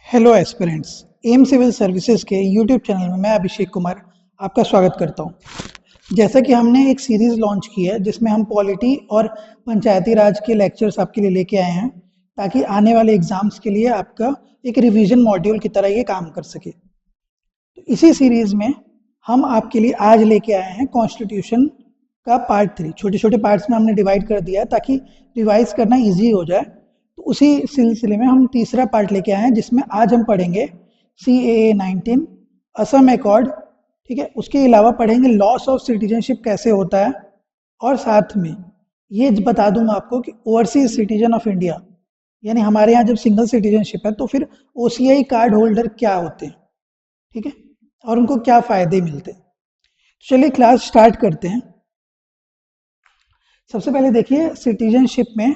Hello aspirants. M civil services के YouTube channel में मैं अभिषेक कुमार आपका स्वागत करता हूं। जैसा कि हमने एक सीरीज़ लॉन्च की है जिसमें हम पॉलिटी और पंचायती राज के लेक्चर्स आपके लिए लेके आए हैं ताकि आने वाले एग्जाम्स के लिए आपका एक रिवीजन मॉड्यूल की तरह ये काम कर सके। तो इसी सीरीज़ में हम आपके लिए आज लेके आए हैं कॉन्स्टिट्यूशन का पार्ट 3। छोटे छोटे पार्ट्स में हमने डिवाइड कर दिया है ताकि रिवाइज करना ईजी हो जाए। तो उसी सिलसिले में हम तीसरा पार्ट लेके आए हैं जिसमें आज हम पढ़ेंगे CAA 19 असम अकॉर्ड। ठीक है, उसके अलावा पढ़ेंगे लॉस ऑफ सिटीजनशिप कैसे होता है, और साथ में ये बता दूंगा आपको कि ओवरसीज सिटीजन ऑफ इंडिया यानी हमारे यहाँ जब सिंगल सिटीजनशिप है तो फिर OCI कार्ड होल्डर क्या होते हैं, ठीक है, और उनको क्या फ़ायदे मिलते हैं। तो चलिए क्लास स्टार्ट करते हैं। सबसे पहले देखिए, सिटीजनशिप में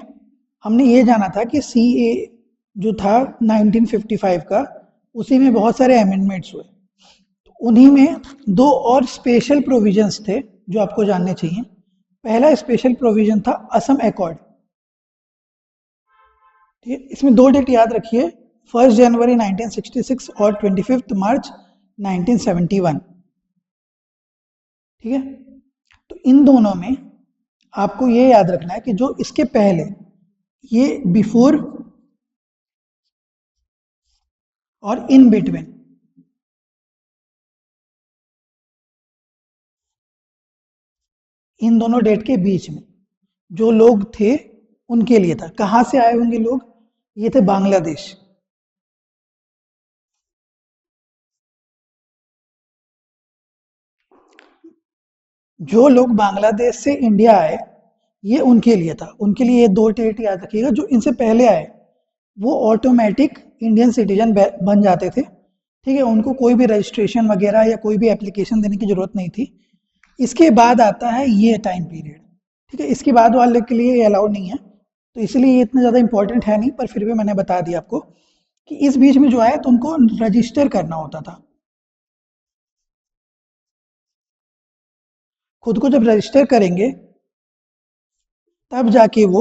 हमने ये जाना था कि CA जो था 1955 का, उसी में बहुत सारे अमेंडमेंट्स हुए। तो उन्हीं में दो और स्पेशल प्रोविजंस थे जो आपको जानने चाहिए। पहला स्पेशल प्रोविजन था असम अकॉर्ड। ठीक है, इसमें दो डेट याद रखिए, 1 जनवरी 1966 और 25 मार्च 1971। ठीक है, तो इन दोनों में आपको ये याद रखना है कि जो इसके पहले ये बिफोर और इन बिटवीन, इन दोनों डेट के बीच में जो लोग थे उनके लिए था। कहाँ से आए होंगे लोग? ये थे बांग्लादेश। जो लोग बांग्लादेश से इंडिया आए ये उनके लिए था। उनके लिए ये दो डेट याद रखिएगा। जो इनसे पहले आए वो ऑटोमेटिक इंडियन सिटीजन बन जाते थे। ठीक है, उनको कोई भी रजिस्ट्रेशन वगैरह या कोई भी एप्लीकेशन देने की जरूरत नहीं थी। इसके बाद आता है ये टाइम पीरियड। ठीक है, इसके बाद वाले के लिए ये अलाउड नहीं है, तो इसलिए ये इतना ज़्यादा इंपॉर्टेंट है नहीं, पर फिर भी मैंने बता दिया आपको कि इस बीच में जो आए तो उनको रजिस्टर करना होता था। खुद को जब रजिस्टर करेंगे तब जाके वो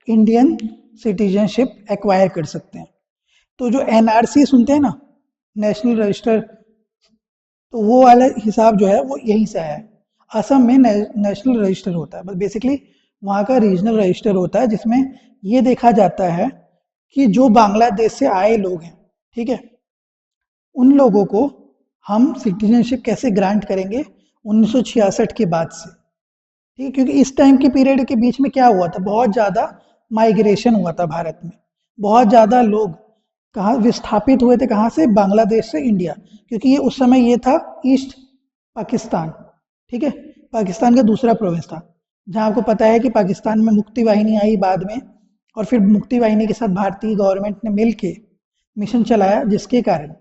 इंडियन सिटीजनशिप एक्वायर कर सकते हैं। तो जो NRC सुनते हैं ना, नेशनल रजिस्टर, तो वो वाला हिसाब जो है वो यहीं से आया है। असम में नेशनल रजिस्टर होता है, बस बेसिकली वहाँ का रीजनल रजिस्टर होता है जिसमें ये देखा जाता है कि जो बांग्लादेश से आए लोग हैं, ठीक है, उन लोगों को हम सिटीजनशिप कैसे ग्रांट करेंगे 1966 के बाद से। ठीक है, क्योंकि इस टाइम के पीरियड के बीच में क्या हुआ था, बहुत ज़्यादा माइग्रेशन हुआ था भारत में। बहुत ज़्यादा लोग कहाँ विस्थापित हुए थे, कहाँ से? बांग्लादेश से इंडिया, क्योंकि ये उस समय ये था ईस्ट पाकिस्तान। ठीक है, पाकिस्तान का दूसरा प्रोविंस था, जहाँ आपको पता है कि पाकिस्तान में मुक्ति वाहिनी आई बाद में, और फिर मुक्ति वाहिनी के साथ भारतीय गवर्नमेंट ने मिल के मिशन चलाया जिसके कारण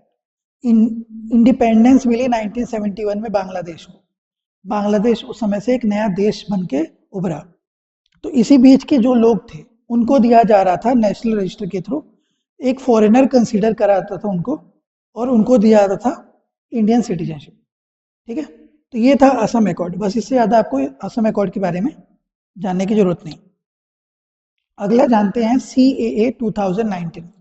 इंडिपेंडेंस मिली 1971 में बांग्लादेश को। बांग्लादेश उस समय से एक नया देश बन के उभरा। तो इसी बीच के जो लोग थे उनको दिया जा रहा था नेशनल रजिस्टर के थ्रू, एक फॉरेनर कंसीडर कराता था उनको, और उनको दिया जाता था इंडियन सिटीजनशिप। ठीक है, तो ये था असम अकॉर्ड। बस इससे ज़्यादा आपको असम अकॉर्ड के बारे में जानने की जरूरत नहीं। अगला जानते हैं CAA 2019।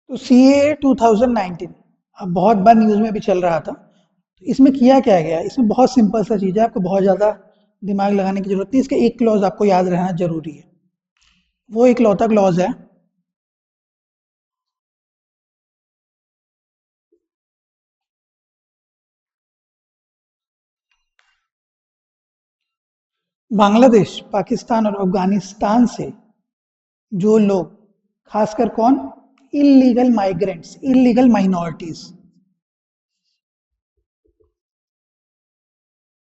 तो CAA 2019 अब बहुत बार न्यूज़ में भी चल रहा था। तो इसमें किया क्या गया? इसमें बहुत सिंपल सा चीज़ है, आपको बहुत ज़्यादा दिमाग लगाने की जरूरत नहीं। इसका एक क्लॉज आपको याद रहना जरूरी है। वो इकलौता क्लॉज है, बांग्लादेश, पाकिस्तान और अफगानिस्तान से जो लोग, खासकर कौन? इलीगल माइग्रेंट्स, इलीगल माइनॉरिटीज,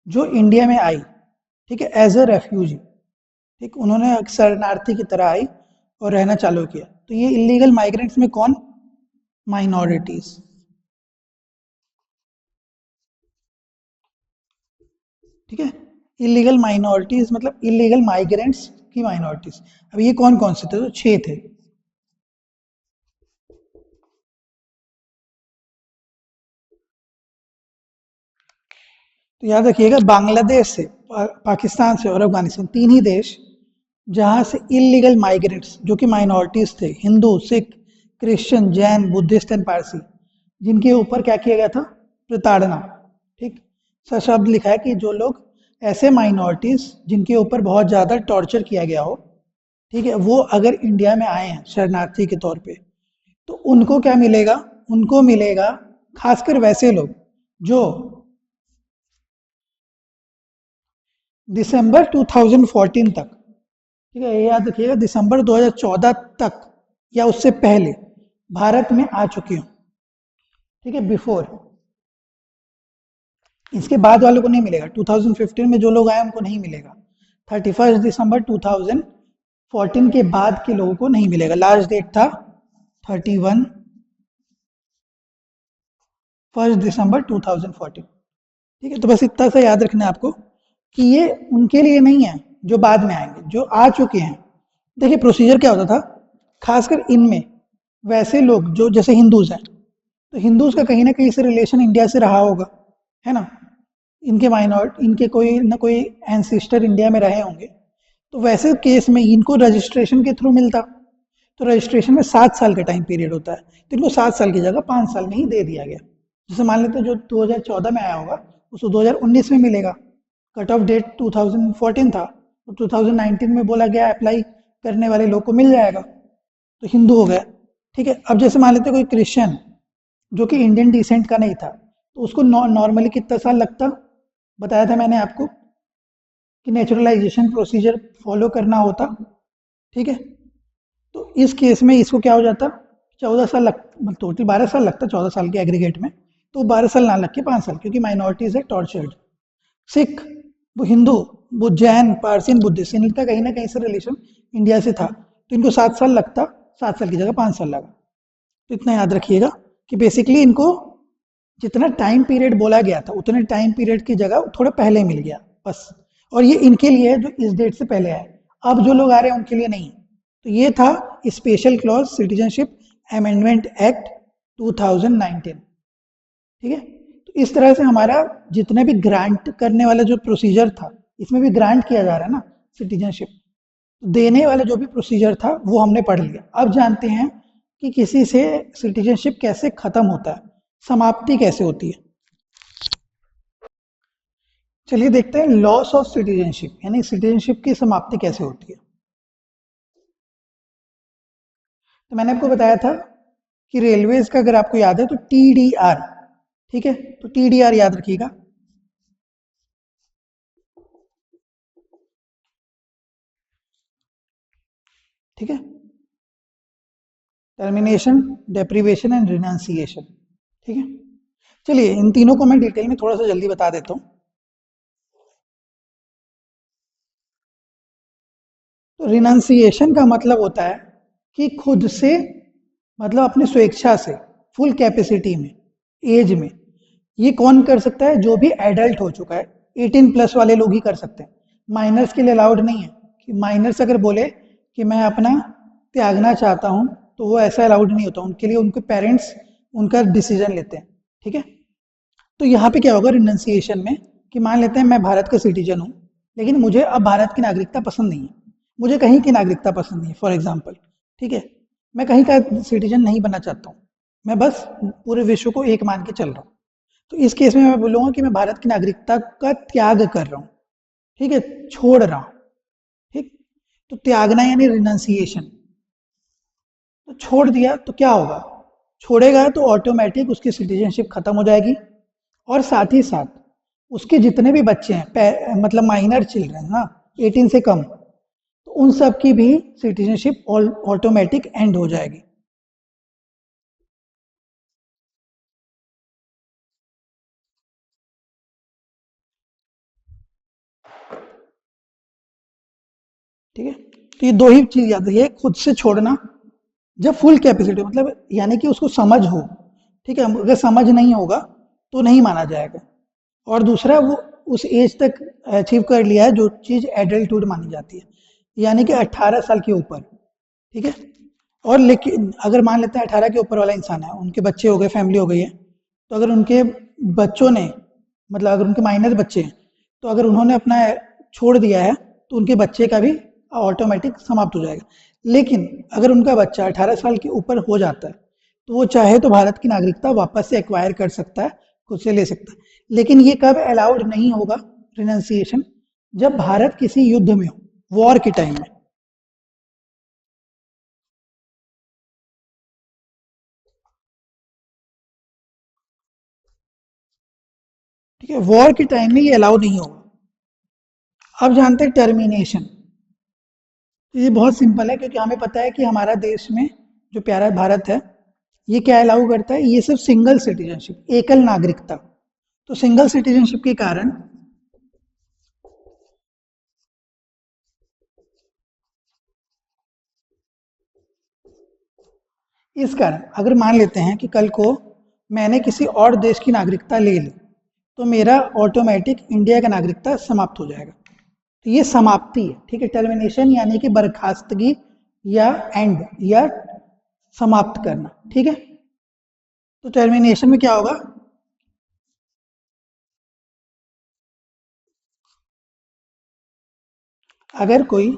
जो इंडिया में आई, ठीक है, एज अ रेफ्यूजी। ठीक, उन्होंने शरणार्थी की तरह आई और रहना चालू किया। तो ये इलीगल माइग्रेंट्स में कौन? माइनॉरिटीज। ठीक है, इलीगल माइनॉरिटीज मतलब इलीगल माइग्रेंट्स की माइनॉरिटीज। अब ये कौन कौन से थे? तो 6 थे। तो याद रखिएगा, बांग्लादेश से, पाकिस्तान से और अफगानिस्तान, 3 ही देश जहां से इलीगल माइग्रेंट्स जो कि माइनॉरिटीज थे, Hindu, Sikh, Christian, Jain, Buddhist and Parsi, जिनके ऊपर क्या किया गया था? प्रताड़ना। ठीक, सशब्द लिखा है कि जो लोग ऐसे माइनॉरिटीज जिनके ऊपर बहुत ज़्यादा टॉर्चर किया गया हो, ठीक है, वो अगर इंडिया में आए हैं शरणार्थी के तौर पे, तो उनको क्या मिलेगा? उनको मिलेगा, खासकर वैसे लोग जो दिसंबर 2014 तक, ठीक है, ये याद रखिएगा, दिसंबर 2014 तक या उससे पहले भारत में आ चुके हो, ठीक है, बिफोर। इसके बाद वालों को नहीं मिलेगा। 2015 में जो लोग आए उनको नहीं मिलेगा। 31 दिसंबर 2014 के बाद के लोगों को नहीं मिलेगा। लास्ट डेट था 31 फर्स्ट दिसंबर 2014। ठीक है, तो बस इतना सा याद रखना है आपको कि ये उनके लिए नहीं है जो बाद में आएंगे, जो आ चुके हैं। देखिए प्रोसीजर क्या होता था, खासकर इनमें वैसे लोग जो जैसे हिंदूज हैं, तो हिंदूज का कहीं ना कहीं से रिलेशन इंडिया से रहा होगा, है ना, इनके माइनॉरिटी, इनके कोई ना कोई एंसिस्टर इंडिया में रहे होंगे, तो वैसे केस में इनको रजिस्ट्रेशन के थ्रू मिलता। तो रजिस्ट्रेशन में 7 साल का टाइम पीरियड होता है, तो इनको 7 साल की जगह 5 साल में ही दे दिया गया। जैसे मान लेते हैं जो 2014 में आया होगा उसको 2019 में मिलेगा, कट ऑफ डेट 2014 था, तो 2019 में बोला गया अप्लाई करने वाले लोग को मिल जाएगा, तो हिंदू हो गया। ठीक है, अब जैसे मान लेते कोई क्रिश्चियन जो कि इंडियन डिसेंट का नहीं था, तो उसको नॉर्मली कितना साल लगता? बताया था मैंने आपको कि नेचुरलाइजेशन प्रोसीजर फॉलो करना होता। ठीक है, तो इस केस में इसको क्या हो जाता? 14 साल लग, टोटल 12 साल लगता 14 साल के एग्रीगेट में, तो 12 साल ना लग के 5 साल, क्योंकि माइनॉरिटीज है टॉर्चर्ड। सिख, वो हिंदू, वो जैन, पारसी, बुद्धिस्ट, इनका कहीं ना कहीं से रिलेशन इंडिया से था, तो इनको 7 साल लगता, 7 साल की जगह 5 साल लगा। तो इतना याद रखिएगा कि बेसिकली इनको जितना टाइम पीरियड बोला गया था उतने टाइम पीरियड की जगह थोड़ा पहले मिल गया बस। और ये इनके लिए है जो इस डेट से पहले आए, अब जो लोग आ रहे हैं उनके लिए नहीं। तो ये था special clause citizenship amendment act 2019। ठीक है, तो इस तरह से हमारा जितने भी ग्रांट करने वाला जो प्रोसीजर था, इसमें भी ग्रांट किया जा रहा है ना सिटीजनशिप, देने वाला जो भी प्रोसीजर था वो हमने पढ़ लिया। अब जानते हैं कि किसी से सिटीजनशिप कैसे खत्म होता है, समाप्ति कैसे होती है। चलिए देखते हैं लॉस ऑफ सिटीजनशिप, यानी सिटीजनशिप की समाप्ति कैसे होती है। तो मैंने आपको बताया था कि रेलवेज का अगर आपको याद है तो टीडीआर, ठीक है, तो टीडीआर याद रखिएगा। ठीक है, टर्मिनेशन, डेप्रीवेशन एंड रिनाउंसिएशन। ठीक है, चलिए इन तीनों को मैं डिटेल में थोड़ा सा जल्दी बता देता हूँ। तो रिनाउंसिएशन का मतलब होता है कि खुद से, मतलब अपनी स्वेच्छा से, फुल कैपेसिटी में, एज में, ये कौन कर सकता है? जो भी एडल्ट हो चुका है, 18+ वाले लोग ही कर सकते हैं। माइनर्स के लिए अलाउड नहीं है कि माइनर्स अगर बोले कि मैं अपना त्यागना चाहता हूँ तो वो ऐसा अलाउड नहीं होता, उनके लिए उनके पेरेंट्स उनका डिसीजन लेते हैं। ठीक है, तो यहाँ पे क्या होगा रिनाउंसिएशन में कि मान लेते हैं मैं भारत का सिटीजन हूँ, लेकिन मुझे अब भारत की नागरिकता पसंद नहीं है, मुझे कहीं की नागरिकता पसंद नहीं है फॉर एग्जाम्पल। ठीक है, मैं कहीं का सिटीजन नहीं बनना चाहता हूँ, मैं बस पूरे विश्व को एक मान के चल रहा हूँ। तो इस केस में मैं बोलूँगा कि मैं भारत की नागरिकता का त्याग कर रहा हूँ। ठीक है, छोड़ रहा हूँ। ठीक, तो त्यागना यानी रिनाउंसिएशन। तो छोड़ दिया तो क्या होगा? छोड़ेगा तो ऑटोमेटिक उसकी सिटीजनशिप खत्म हो जाएगी, और साथ ही साथ उसके जितने भी बच्चे हैं, मतलब माइनर चिल्ड्रन ना, 18 से कम, तो उन सब की भी सिटीजनशिप ऑटोमेटिक एंड हो जाएगी। ठीक है, तो ये दो ही चीज याद रखिए, खुद से छोड़ना जब फुल कैपेसिटी, मतलब यानी कि उसको समझ हो। ठीक है, अगर समझ नहीं होगा तो नहीं माना जाएगा। और दूसरा वो उस एज तक अचीव कर लिया है जो चीज़ एडल्टहुड मानी जाती है। यानी कि 18 साल के ऊपर, ठीक है। और लेकिन अगर मान लेते हैं 18 के ऊपर वाला इंसान है, उनके बच्चे हो गए, फैमिली हो गई है, तो अगर उनके बच्चों ने, मतलब अगर उनके माइनर बच्चे हैं, तो अगर उन्होंने अपना छोड़ दिया है तो उनके बच्चे का भी ऑटोमेटिक समाप्त हो जाएगा। लेकिन अगर उनका बच्चा 18 साल के ऊपर हो जाता है तो वो चाहे तो भारत की नागरिकता वापस से एक्वायर कर सकता है, खुद से ले सकता है। लेकिन ये कब अलाउड नहीं होगा रिनाउंसिएशन? जब भारत किसी युद्ध में हो, वॉर के टाइम में। ठीक है, वॉर के टाइम में ये अलाउ नहीं होगा। अब जानते हैं टर्मिनेशन। तो ये बहुत सिंपल है, क्योंकि हमें पता है कि हमारा देश में जो प्यारा भारत है, ये क्या अलाउ करता है? ये सिर्फ सिंगल सिटीजनशिप, एकल नागरिकता। तो सिंगल सिटीजनशिप के कारण इस कारण अगर मान लेते हैं कि कल को मैंने किसी और देश की नागरिकता ले ली, तो मेरा ऑटोमेटिक इंडिया का नागरिकता समाप्त हो जाएगा। तो ये समाप्ति है, ठीक है। टर्मिनेशन यानी कि बर्खास्तगी या एंड या समाप्त करना, ठीक है। तो टर्मिनेशन में क्या होगा? अगर कोई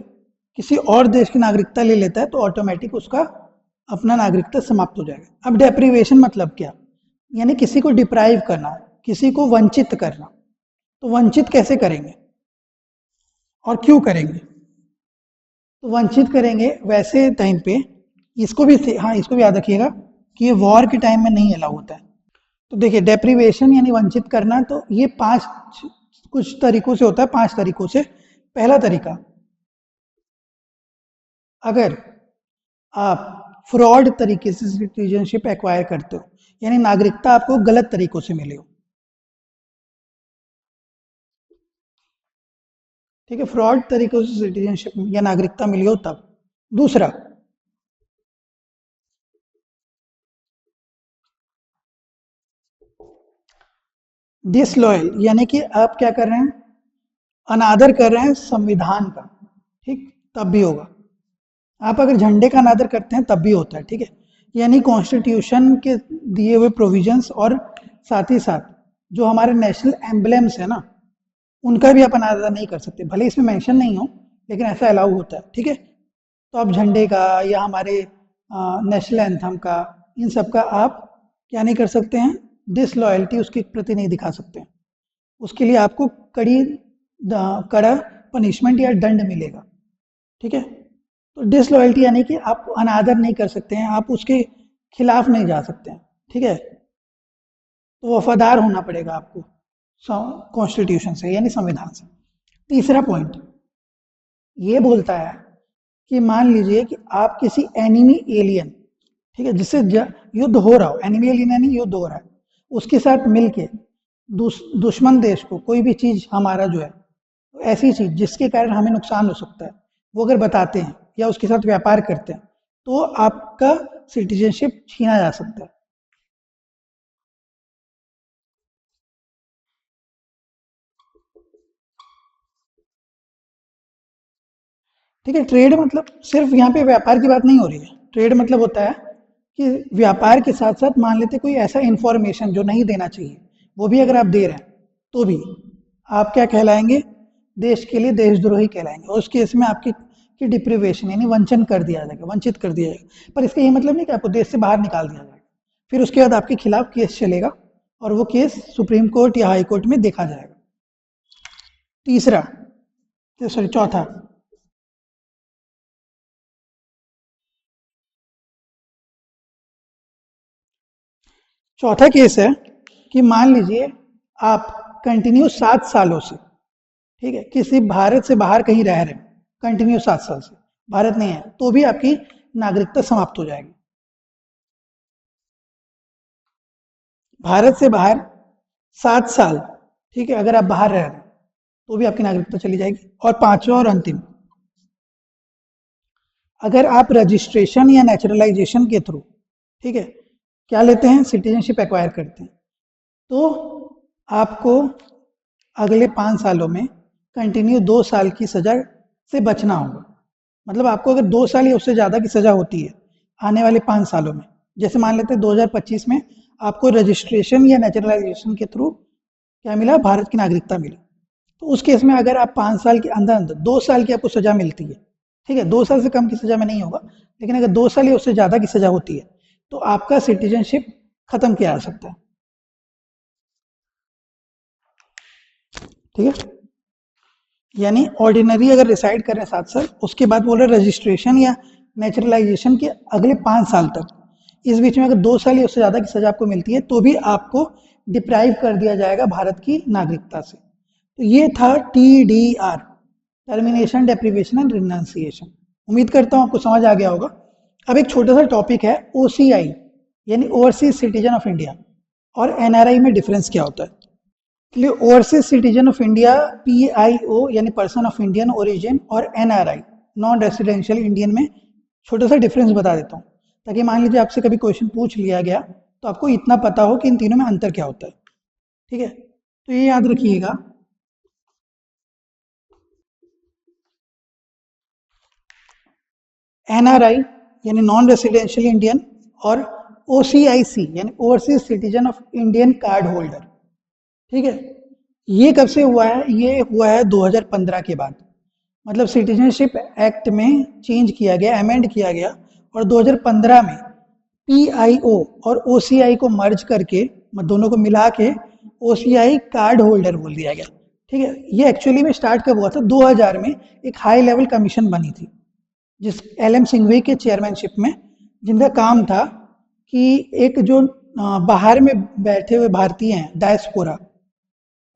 किसी और देश की नागरिकता ले लेता है तो ऑटोमेटिक उसका अपना नागरिकता समाप्त हो जाएगा। अब डेप्रीवेशन मतलब क्या? यानी किसी को डिप्राइव करना, किसी को वंचित करना। तो वंचित कैसे करेंगे और क्यों करेंगे? तो वंचित करेंगे वैसे टाइम पे, इसको भी, हाँ इसको भी याद रखिएगा कि ये वॉर के टाइम में नहीं अलाउ होता है। तो देखिए, डेप्रीवेशन यानी वंचित करना, तो ये पांच कुछ तरीकों से होता है, 5 तरीकों से। पहला तरीका, अगर आप फ्रॉड तरीके से सिटीजनशिप एक्वायर करते हो, यानी नागरिकता आपको गलत तरीकों से मिले हो, ठीक है, फ्रॉड तरीकों से सिटीजनशिप या नागरिकता मिली हो तब। दूसरा, डिसलॉयल, यानी कि आप क्या कर रहे हैं? अनादर कर रहे हैं संविधान का, ठीक, तब भी होगा। आप अगर झंडे का अनादर करते हैं तब भी होता है, ठीक है। यानी कॉन्स्टिट्यूशन के दिए हुए प्रोविजंस और साथ ही साथ जो हमारे नेशनल एम्बलेम्स है ना, उनका भी आप अनादर नहीं कर सकते, भले इसमें मेंशन नहीं हो, लेकिन ऐसा अलाउ होता है, ठीक है। तो आप झंडे का या हमारे नेशनल एंथम का, इन सब का आप क्या नहीं कर सकते हैं? डिसलॉयल्टी उसके प्रति नहीं दिखा सकते हैं। उसके लिए आपको कड़ा पनिशमेंट या दंड मिलेगा, ठीक है। तो डिसलॉयल्टी यानी कि आप अनादर नहीं कर सकते हैं, आप उसके खिलाफ नहीं जा सकते हैं, ठीक है। तो वफादार होना पड़ेगा आपको कॉन्स्टिट्यूशन से, यानी संविधान से। तीसरा पॉइंट ये बोलता है कि मान लीजिए कि आप किसी एनिमी एलियन, ठीक है, जिससे युद्ध हो रहा हो, एनिमी एलियन यानी युद्ध हो रहा है, उसके साथ मिलके दुश्मन देश को कोई भी चीज हमारा जो है, ऐसी चीज जिसके कारण हमें नुकसान हो सकता है, वो अगर बताते हैं या उसके साथ व्यापार करते हैं, तो आपका सिटीजनशिप छीना जा सकता है। ठीक है, ट्रेड मतलब सिर्फ यहाँ पे व्यापार की बात नहीं हो रही है। ट्रेड मतलब होता है कि व्यापार के साथ साथ मान लेते कोई ऐसा इंफॉर्मेशन जो नहीं देना चाहिए, वो भी अगर आप दे रहे हैं तो भी आप क्या कहलाएंगे? देश के लिए देशद्रोही कहलाएंगे। और उस केस में आपकी की डिप्रिवेशन यानी वंचन कर दिया जाएगा, वंचित कर दिया जाएगा। पर इसका ये मतलब नहीं कि आपको देश से बाहर निकाल दिया जाएगा। फिर उसके बाद आपके खिलाफ केस चलेगा और वो केस सुप्रीम कोर्ट या हाई कोर्ट में देखा जाएगा। तीसरा, सॉरी, चौथा, चौथा केस है कि मान लीजिए आप कंटिन्यू 7 सालों से, ठीक है, किसी भारत से बाहर कहीं रह रहे हैं, कंटिन्यू 7 साल से भारत नहीं है, तो भी आपकी नागरिकता समाप्त हो जाएगी। भारत से बाहर 7 साल, ठीक है, अगर आप बाहर रह रहे हैं तो भी आपकी नागरिकता चली जाएगी। और पांचवा और अंतिम, अगर आप रजिस्ट्रेशन या नेचुरलाइजेशन के थ्रू, ठीक है, क्या लेते हैं? सिटीजनशिप एक्वायर करते हैं, तो आपको अगले 5 सालों में कंटिन्यू 2 साल की सजा से बचना होगा। मतलब आपको अगर 2 साल या उससे ज़्यादा की सज़ा होती है आने वाले 5 सालों में, जैसे मान लेते हैं 2025 में आपको रजिस्ट्रेशन या नेचुरलाइजेशन के थ्रू क्या मिला, भारत की नागरिकता मिली, तो उस केस में अगर आप 5 साल के अंदर अंदर 2 साल की आपको सज़ा मिलती है, ठीक है, 2 साल से कम की सज़ा में नहीं होगा, लेकिन अगर 2 साल या उससे ज़्यादा की सज़ा होती है तो आपका सिटीजनशिप खत्म किया जा सकता है। ठीक है, यानी ऑर्डिनरी अगर रिसाइड करें 7 साल, उसके बाद बोल रहे रजिस्ट्रेशन या नेचुरलाइजेशन के अगले 5 साल तक, इस बीच में अगर 2 साल या उससे ज़्यादा की सज़ा आपको मिलती है तो भी आपको डिप्राइव कर दिया जाएगा भारत की नागरिकता से। तो ये था TDR, termination, deprivation and renunciation. उम्मीद करता हूँ आपको समझ आ गया होगा। अब एक छोटा सा टॉपिक है OCI, यानी ओवरसीज सिटीजन ऑफ इंडिया, और NRI में डिफरेंस क्या होता है। इसलिए overseas citizen of India PIO यानी पर्सन ऑफ इंडियन ओरिजिन, और NRI नॉन रेसिडेंशियल इंडियन में छोटा सा डिफरेंस बता देता हूँ, ताकि मान लीजिए आपसे कभी क्वेश्चन पूछ लिया गया तो आपको इतना पता हो कि इन तीनों में अंतर क्या होता है। ठीक है, तो ये याद रखिएगा, NRI यानी नॉन रेसिडेंशियल इंडियन, और OCIC यानी overseas citizen of Indian card holder. ठीक है, ये कब से हुआ है, ये हुआ है 2015 के बाद, मतलब सिटीजनशिप एक्ट में चेंज किया गया, अमेंड किया गया, और 2015 में PIO और OCI को मर्ज करके, दोनों को मिला के OCI कार्ड होल्डर बोल दिया गया। ठीक है, ये एक्चुअली में स्टार्ट कब हुआ था, 2000 में एक हाई लेवल कमीशन बनी थी जिस LM सिंघवी के चेयरमैनशिप में, जिनका काम था कि एक जो बाहर में बैठे हुए भारतीय हैं डायस्पोरा,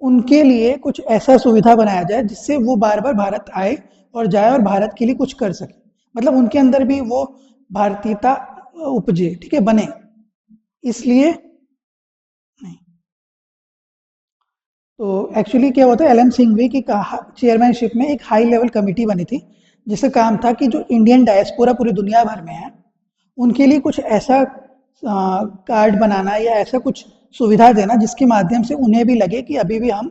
उनके लिए कुछ ऐसा सुविधा बनाया जाए जिससे वो बार बार भारत आए और जाए और भारत के लिए कुछ कर सके, मतलब उनके अंदर भी वो भारतीयता उपजे, ठीक है, बने, इसलिए नहीं। तो एक्चुअली क्या होता है, LM सिंघवी की चेयरमैनशिप में एक हाई लेवल कमेटी बनी थी जिसका काम था कि जो इंडियन डायस्पोरा पूरी दुनिया भर में है उनके लिए कुछ ऐसा कार्ड बनाना या ऐसा कुछ सुविधा देना जिसके माध्यम से उन्हें भी लगे कि अभी भी हम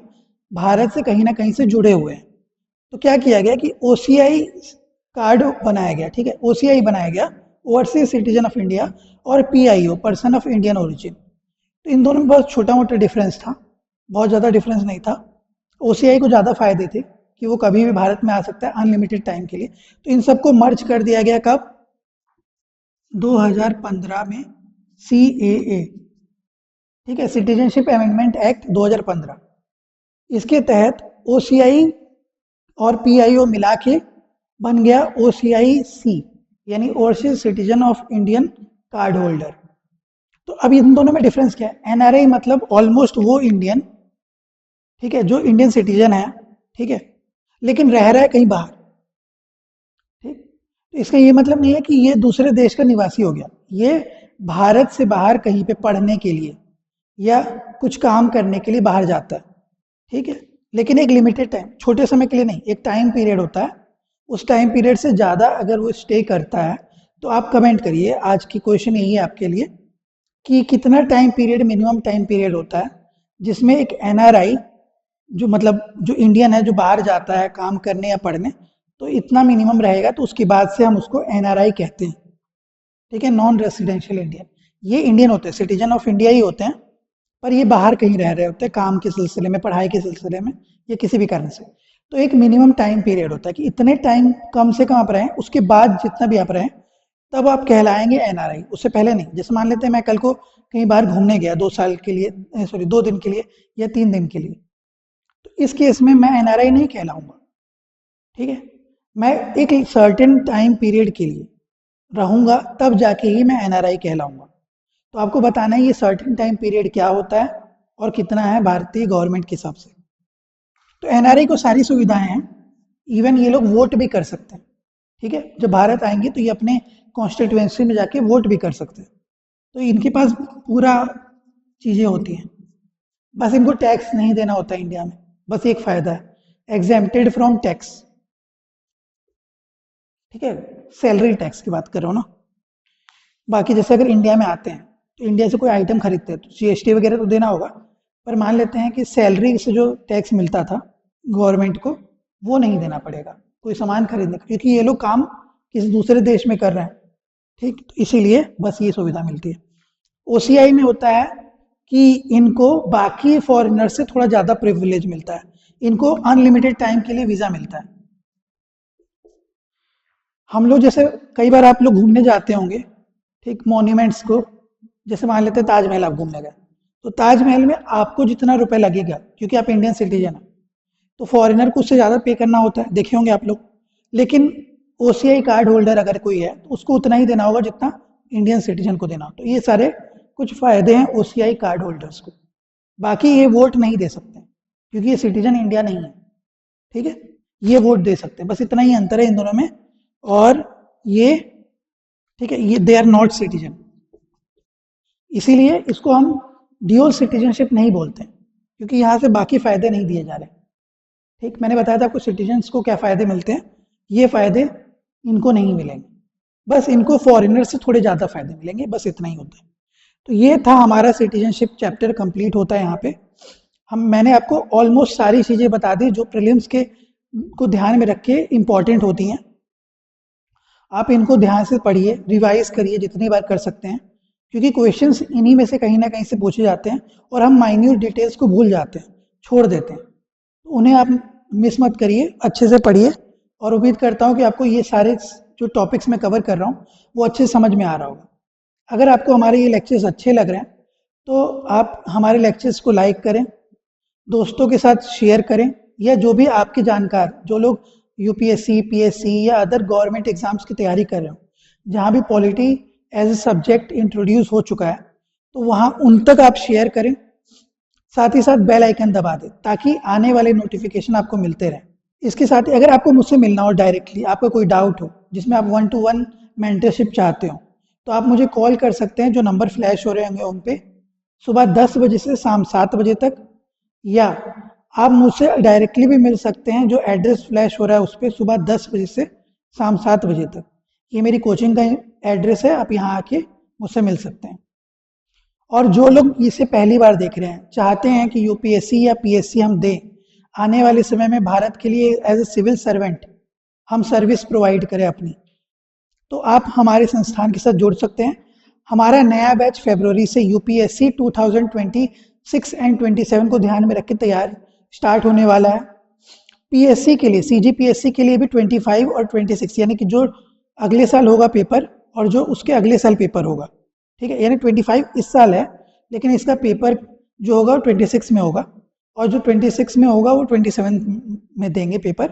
भारत से कहीं ना कहीं से जुड़े हुए हैं। तो क्या किया गया कि OCI कार्ड बनाया गया, ठीक है, OCI बनाया गया, ओवरसीज सिटीजन ऑफ इंडिया, और PIO person of Indian origin. तो इन दोनों में बहुत छोटा मोटा डिफरेंस था, बहुत ज़्यादा डिफरेंस नहीं था। OCI को ज़्यादा फायदे थे कि वो कभी भी भारत में आ सकता है अनलिमिटेड टाइम के लिए। तो इन सबको मर्ज कर दिया गया कब, 2015 में CAA, ठीक है, सिटीजनशिप अमेंडमेंट एक्ट 2015, इसके तहत OCI और PIO मिला के बन गया OCIC यानी overseas citizen of Indian card holder. तो अब इन दोनों में डिफरेंस क्या है, NRI मतलब ऑलमोस्ट वो इंडियन, ठीक है, जो इंडियन सिटीजन है, ठीक है, लेकिन रह रहा है कहीं बाहर। ठीक, तो इसका ये मतलब नहीं है कि ये दूसरे देश का निवासी हो गया, ये भारत से बाहर कहीं पे पढ़ने के लिए या कुछ काम करने के लिए बाहर जाता है, ठीक है, लेकिन एक लिमिटेड टाइम, छोटे समय के लिए नहीं, एक टाइम पीरियड होता है, उस टाइम पीरियड से ज़्यादा अगर वो स्टे करता है तो आप कमेंट करिए, आज की क्वेश्चन यही है आपके लिए कि कितना time period, minimum time period होता है जिसमें एक NRI जो मतलब जो इंडियन है जो बाहर जाता है काम करने या पढ़ने, तो इतना मिनिमम रहेगा, तो उसके बाद से हम उसको NRI कहते हैं। ठीक है, नॉन रेसिडेंशियल इंडियन, ये इंडियन होते हैं, सिटीजन ऑफ इंडिया ही होते हैं, पर ये बाहर कहीं रह रहे होते हैं काम के सिलसिले में, पढ़ाई के सिलसिले में, या किसी भी कारण से। तो एक मिनिमम टाइम पीरियड होता है कि इतने टाइम कम से कम आप रहें, उसके बाद जितना भी आप रहें तब आप कहलाएंगे NRI, उससे पहले नहीं। जैसे मान लेते हैं मैं कल को कहीं बाहर घूमने गया 2 साल के लिए, सॉरी 2 दिन के लिए या 3 दिन के लिए, तो इस केस में मैं NRI नहीं कहलाऊंगा। ठीक है, मैं एक सर्टेन टाइम पीरियड के लिए रहूंगा तब जाके ही मैं NRI कहलाऊंगा। तो आपको बताना है ये सर्टेन टाइम पीरियड क्या होता है और कितना है भारतीय गवर्नमेंट के हिसाब से। तो NRI को सारी सुविधाएं हैं, इवन ये लोग वोट भी कर सकते हैं। ठीक है, जब भारत आएंगे तो ये अपने कॉन्स्टिट्यूएंसी में जाके वोट भी कर सकते हैं, तो इनके पास पूरा चीज़ें होती हैं, बस इनको टैक्स नहीं देना होता है इंडिया में, बस एक फ़ायदा है, एग्जेम्प्टेड फ्रॉम टैक्स। ठीक है, सैलरी टैक्स की बात कर रहा हूँ ना, बाकी जैसे अगर इंडिया में आते हैं तो इंडिया से कोई आइटम खरीदते हैं तो GST वगैरह तो देना होगा, पर मान लेते हैं कि सैलरी से जो टैक्स मिलता था गवर्नमेंट को वो नहीं देना पड़ेगा कोई सामान खरीदने का, क्योंकि ये लोग काम किसी दूसरे देश में कर रहे हैं, ठीक, तो इसीलिए बस ये सुविधा मिलती है। ओसीआई में होता है कि इनको बाकी फॉरेनर से थोड़ा ज़्यादा प्रिविलेज मिलता है, इनको अनलिमिटेड टाइम के लिए वीज़ा मिलता है। हम लोग जैसे कई बार आप लोग घूमने जाते होंगे, ठीक, मॉन्यूमेंट्स को, जैसे मान लेते हैं ताजमहल आप घूमने गए, तो ताजमहल में आपको जितना रुपए लगेगा, क्योंकि आप इंडियन सिटीजन है, तो फॉरेनर को उससे ज़्यादा पे करना होता है, देखे होंगे आप लोग। लेकिन ओसीआई कार्ड होल्डर अगर कोई है तो उसको उतना ही देना होगा जितना इंडियन सिटीजन को देना हो। तो ये सारे कुछ फ़ायदे हैं ओसीआई कार्ड होल्डर्स को। बाकी ये वोट नहीं दे सकते क्योंकि ये सिटीजन इंडिया नहीं है, ठीक है, ये वोट दे सकते हैं, बस इतना ही अंतर है इन दोनों में। और ये, ठीक है, ये दे आर नॉट सिटीजन, इसीलिए इसको हम ड्यूअल सिटीजनशिप नहीं बोलते क्योंकि यहाँ से बाकी फ़ायदे नहीं दिए जा रहे। ठीक, मैंने बताया था आपको सिटीजन्स को क्या फ़ायदे मिलते हैं, ये फ़ायदे इनको नहीं मिलेंगे, बस इनको फॉरेनर से थोड़े ज़्यादा फ़ायदे मिलेंगे, बस इतना ही होता है। तो ये था हमारा सिटीजनशिप चैप्टर कंप्लीट होता है यहाँ पे। मैंने आपको ऑलमोस्ट सारी चीज़ें बता दी जो प्रीलिम्स के को ध्यान में रख के इम्पॉर्टेंट होती हैं। आप इनको ध्यान से पढ़िए, रिवाइज करिए जितनी बार कर सकते हैं, क्योंकि क्वेश्चंस इन्हीं में से कहीं ना कहीं से पूछे जाते हैं और हम माइन्यूट डिटेल्स को भूल जाते हैं, छोड़ देते हैं, तो उन्हें आप मिस मत करिए, अच्छे से पढ़िए। और उम्मीद करता हूँ कि आपको ये सारे जो टॉपिक्स मैं कवर कर रहा हूँ वो अच्छे से समझ में आ रहा होगा। अगर आपको हमारे ये लेक्चर्स अच्छे लग रहे हैं तो आप हमारे लेक्चर्स को लाइक करें, दोस्तों के साथ शेयर करें, या जो भी आपके जानकार, जो लोग यूपीएससी, पीएससी या अदर गवर्नमेंट एग्जाम्स की तैयारी कर रहे हो, जहाँ भी polity as a subject introduce हो चुका है, तो वहाँ उन तक आप शेयर करें। साथ ही साथ बेल आइकन दबा दें ताकि आने वाले नोटिफिकेशन आपको मिलते रहें। इसके साथ ही अगर आपको मुझसे मिलना हो डायरेक्टली, आपका कोई डाउट हो जिसमें आप 1-to-1 मेंटरशिप चाहते हो, तो आप मुझे कॉल कर सकते हैं, जो नंबर फ्लैश हो रहे होंगे उन पे, सुबह 10 बजे से शाम 7 बजे तक, या आप मुझसे डायरेक्टली भी मिल सकते हैं, जो एड्रेस फ्लैश हो रहा है उस पर, सुबह 10 बजे से शाम 7 बजे तक। ये मेरी कोचिंग का एड्रेस है, आप यहाँ आके मुझसे मिल सकते हैं। और जो लोग इसे पहली बार देख रहे हैं, चाहते हैं कि यूपीएससी या पीएससी हम दें, आने वाले समय में भारत के लिए एज ए सिविल सर्वेंट हम सर्विस प्रोवाइड करें अपनी, तो आप हमारे संस्थान के साथ जुड़ सकते हैं। हमारा नया बैच फरवरी से यूपीएससी 2026 एंड 27 को ध्यान में रख के तैयार स्टार्ट होने वाला है। पीएससी के लिए, सीजीपीएससी के लिए भी 25 और 26, यानी कि जो अगले साल होगा पेपर और जो उसके अगले साल पेपर होगा, ठीक है, यानी 25 इस साल है, लेकिन इसका पेपर जो होगा वो 26 में होगा, और जो 26 में होगा वो 27 में देंगे पेपर।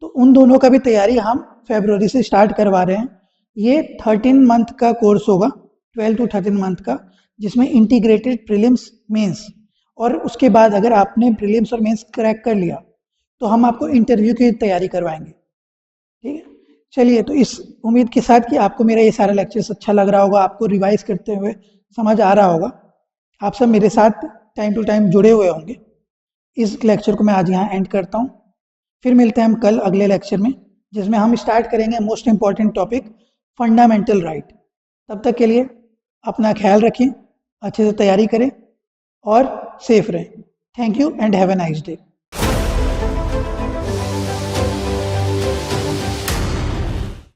तो उन दोनों का भी तैयारी हम फरवरी से स्टार्ट करवा रहे हैं। ये 13 मंथ का कोर्स होगा, 12 to 13 मंथ का, जिसमें इंटीग्रेटेड प्रीलिम्स, मेंस, और उसके बाद अगर आपने प्रीलिम्स और मेंस क्रैक कर लिया तो हम आपको इंटरव्यू की तैयारी करवाएंगे, ठीक है। चलिए, तो इस उम्मीद के साथ कि आपको मेरा ये सारा लेक्चर्स अच्छा लग रहा होगा, आपको रिवाइज करते हुए समझ आ रहा होगा, आप सब मेरे साथ टाइम टू टाइम जुड़े हुए होंगे। इस लेक्चर को मैं आज यहाँ एंड करता हूँ, फिर मिलते हैं हम कल अगले लेक्चर में, जिसमें हम स्टार्ट करेंगे most important topic, fundamental right. तब तक के लिए अपना ख्याल रखें, अच्छे से तैयारी करें और सेफ रहें। Thank you and have a nice day.